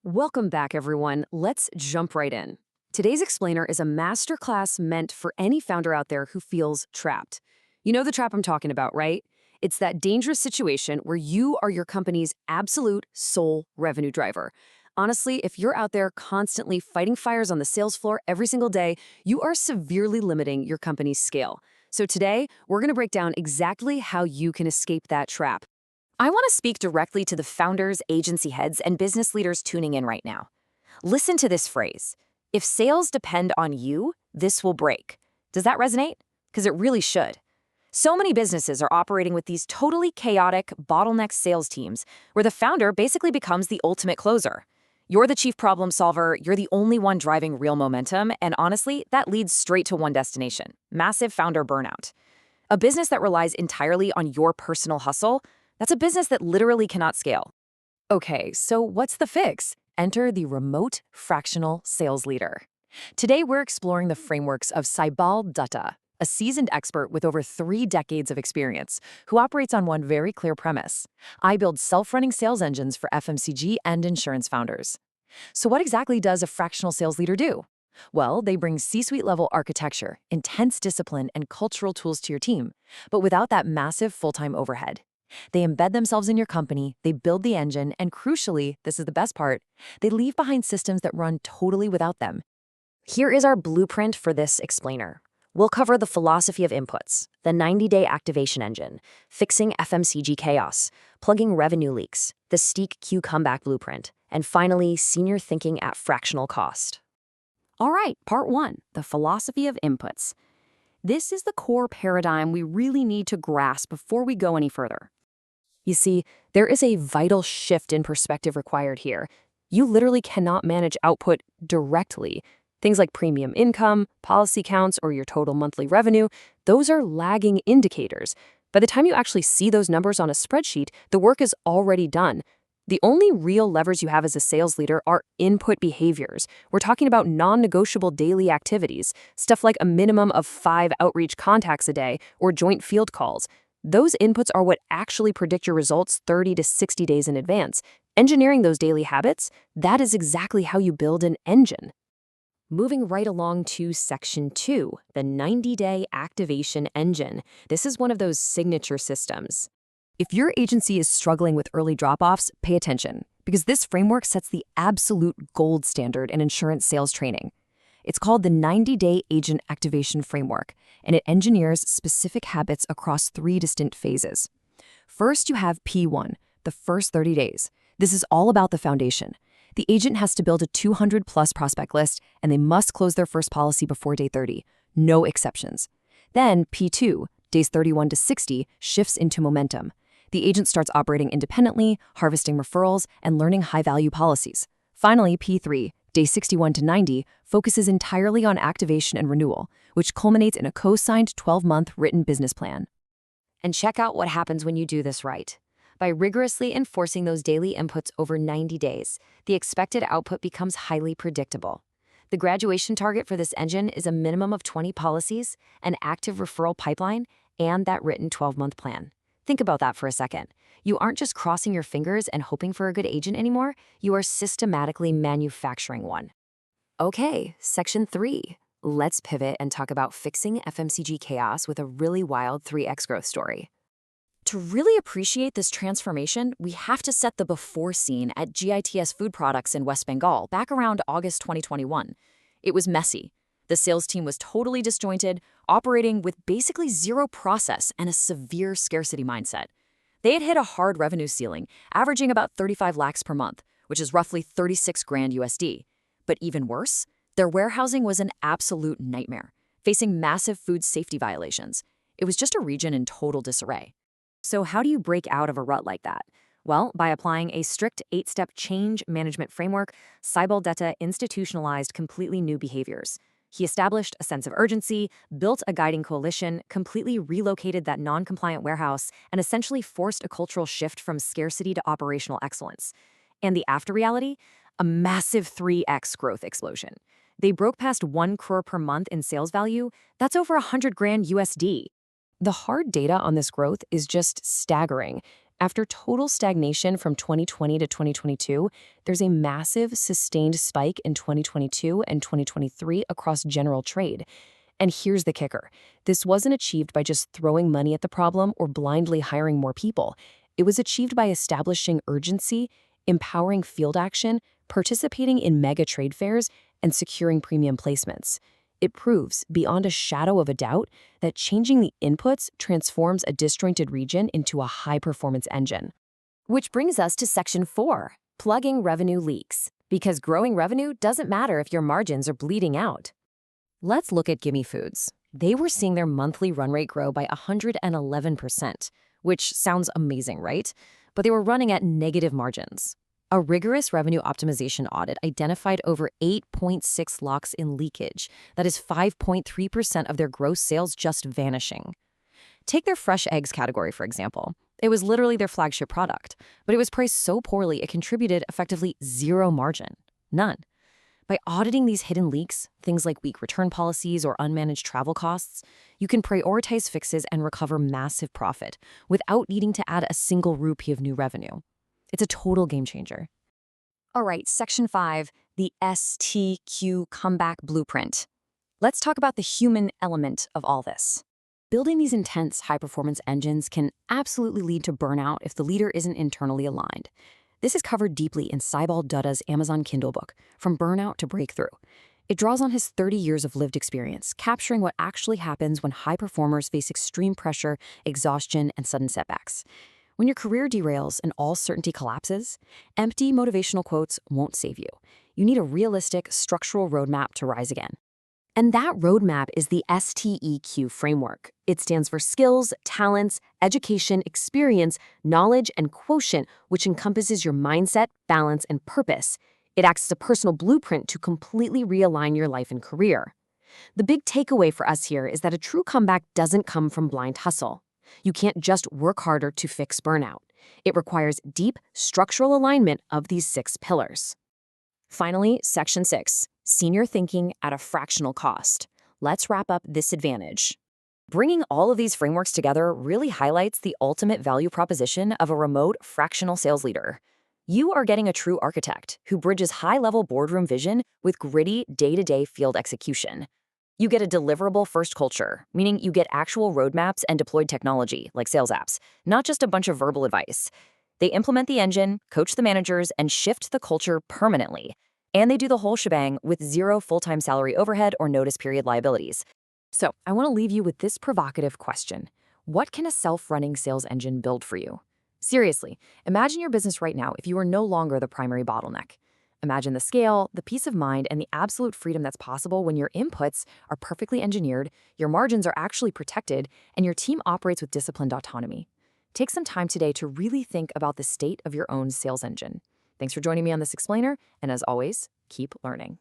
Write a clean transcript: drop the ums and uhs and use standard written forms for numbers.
Welcome back, everyone. Let's jump right in. Today's explainer is a masterclass meant for any founder out there who feels trapped. You know the trap I'm talking about, right? It's that dangerous situation where you are your company's absolute sole revenue driver. Honestly, if you're out there constantly fighting fires on the sales floor every single day, you are severely limiting your company's scale. So today, we're going to break down exactly how you can escape that trap. I want to speak directly to the founders, agency heads, and business leaders tuning in right now. Listen to this phrase. If sales depend on you, this will break. Does that resonate? Because it really should. So many businesses are operating with these totally chaotic, bottleneck sales teams where the founder basically becomes the ultimate closer. You're the chief problem solver, you're the only one driving real momentum, and honestly, that leads straight to one destination: massive founder burnout. A business that relies entirely on your personal hustle, that's a business that literally cannot scale. Okay, so what's the fix? Enter the remote fractional sales leader. Today, we're exploring the frameworks of Saibal Dutta, a seasoned expert with over 3 decades of experience, who operates on one very clear premise. I build self-running sales engines for FMCG and insurance founders. So what exactly does a fractional sales leader do? Well, they bring C-suite level architecture, intense discipline, and cultural tools to your team, but without that massive full-time overhead. They embed themselves in your company, they build the engine, and crucially, this is the best part, they leave behind systems that run totally without them. Here is our blueprint for this explainer. We'll cover the philosophy of inputs, the 90-day activation engine, fixing FMCG chaos, plugging revenue leaks, the Steak Q comeback blueprint, and finally, senior thinking at fractional cost. All right, part 1, the philosophy of inputs. This is the core paradigm we really need to grasp before we go any further. You see, there is a vital shift in perspective required here. You literally cannot manage output directly. Things like premium income, policy counts, or your total monthly revenue, those are lagging indicators. By the time you actually see those numbers on a spreadsheet, the work is already done. The only real levers you have as a sales leader are input behaviors. We're talking about non-negotiable daily activities, stuff like a minimum of 5 outreach contacts a day or joint field calls. Those inputs are what actually predict your results 30 to 60 days in advance. Engineering those daily habits, that is exactly how you build an engine. Moving right along to section 2, the 90-day activation engine. This is one of those signature systems. If your agency is struggling with early drop-offs, pay attention, because this framework sets the absolute gold standard in insurance sales training. It's called the 90-day agent activation framework, and it engineers specific habits across 3 distinct phases. First, you have P1, the first 30 days. This is all about the foundation. The agent has to build a 200-plus prospect list, and they must close their first policy before day 30. No exceptions. Then, P2, days 31 to 60, shifts into momentum. The agent starts operating independently, harvesting referrals, and learning high-value policies. Finally, P3, day 61 to 90, focuses entirely on activation and renewal, which culminates in a co-signed 12-month written business plan. And check out what happens when you do this right. By rigorously enforcing those daily inputs over 90 days, the expected output becomes highly predictable. The graduation target for this engine is a minimum of 20 policies, an active referral pipeline, and that written 12-month plan. Think about that for a second. You aren't just crossing your fingers and hoping for a good agent anymore, you are systematically manufacturing one. Okay, section 3. Let's pivot and talk about fixing FMCG chaos with a really wild 3x growth story. To really appreciate this transformation, we have to set the before scene at GITS Food Products in West Bengal back around August 2021. It was messy. The sales team was totally disjointed, operating with basically zero process and a severe scarcity mindset. They had hit a hard revenue ceiling, averaging about 35 lakhs per month, which is roughly 36 grand USD. But even worse, their warehousing was an absolute nightmare, facing massive food safety violations. It was just a region in total disarray. So how do you break out of a rut like that? Well, by applying a strict 8-step change management framework, Saibal Dutta institutionalized completely new behaviors. He established a sense of urgency, built a guiding coalition, completely relocated that non-compliant warehouse, and essentially forced a cultural shift from scarcity to operational excellence. And the after reality? A massive 3x growth explosion. They broke past 1 crore per month in sales value. That's over 100 grand USD. The hard data on this growth is just staggering. After total stagnation from 2020 to 2022, there's a massive sustained spike in 2022 and 2023 across general trade. And here's the kicker. This wasn't achieved by just throwing money at the problem or blindly hiring more people. It was achieved by establishing urgency, empowering field action, participating in mega trade fairs, and securing premium placements. It proves, beyond a shadow of a doubt, that changing the inputs transforms a disjointed region into a high-performance engine. Which brings us to Section 4, plugging revenue leaks. Because growing revenue doesn't matter if your margins are bleeding out. Let's look at Gimme Foods. They were seeing their monthly run rate grow by 111%, which sounds amazing, right? But they were running at negative margins. A rigorous revenue optimization audit identified over 8.6 lots in leakage. That is 5.3% of their gross sales just vanishing. Take their fresh eggs category, for example. It was literally their flagship product, but it was priced so poorly it contributed effectively zero margin. None. By auditing these hidden leaks, things like weak return policies or unmanaged travel costs, you can prioritize fixes and recover massive profit without needing to add a single rupee of new revenue. It's a total game changer. All right, Section 5, the STQ comeback blueprint. Let's talk about the human element of all this. Building these intense high-performance engines can absolutely lead to burnout if the leader isn't internally aligned. This is covered deeply in Saibal Dutta's Amazon Kindle book, From Burnout to Breakthrough. It draws on his 30 years of lived experience, capturing what actually happens when high performers face extreme pressure, exhaustion, and sudden setbacks. When your career derails and all certainty collapses, empty motivational quotes won't save you. You need a realistic, structural roadmap to rise again. And that roadmap is the STEQ framework. It stands for skills, talents, education, experience, knowledge, and quotient, which encompasses your mindset, balance, and purpose. It acts as a personal blueprint to completely realign your life and career. The big takeaway for us here is that a true comeback doesn't come from blind hustle. You can't just work harder to fix burnout. It requires deep, structural alignment of these 6 pillars. Finally, Section 6, senior thinking at a fractional cost. Let's wrap up this advantage. Bringing all of these frameworks together really highlights the ultimate value proposition of a remote fractional sales leader. You are getting a true architect who bridges high-level boardroom vision with gritty, day-to-day field execution. You get a deliverable-first culture, meaning you get actual roadmaps and deployed technology, like sales apps, not just a bunch of verbal advice. They implement the engine, coach the managers, and shift the culture permanently. And they do the whole shebang with zero full-time salary overhead or notice period liabilities. So, I want to leave you with this provocative question. What can a self-running sales engine build for you? Seriously, imagine your business right now if you were no longer the primary bottleneck. Imagine the scale, the peace of mind, and the absolute freedom that's possible when your inputs are perfectly engineered, your margins are actually protected, and your team operates with disciplined autonomy. Take some time today to really think about the state of your own sales engine. Thanks for joining me on this explainer, and as always, keep learning.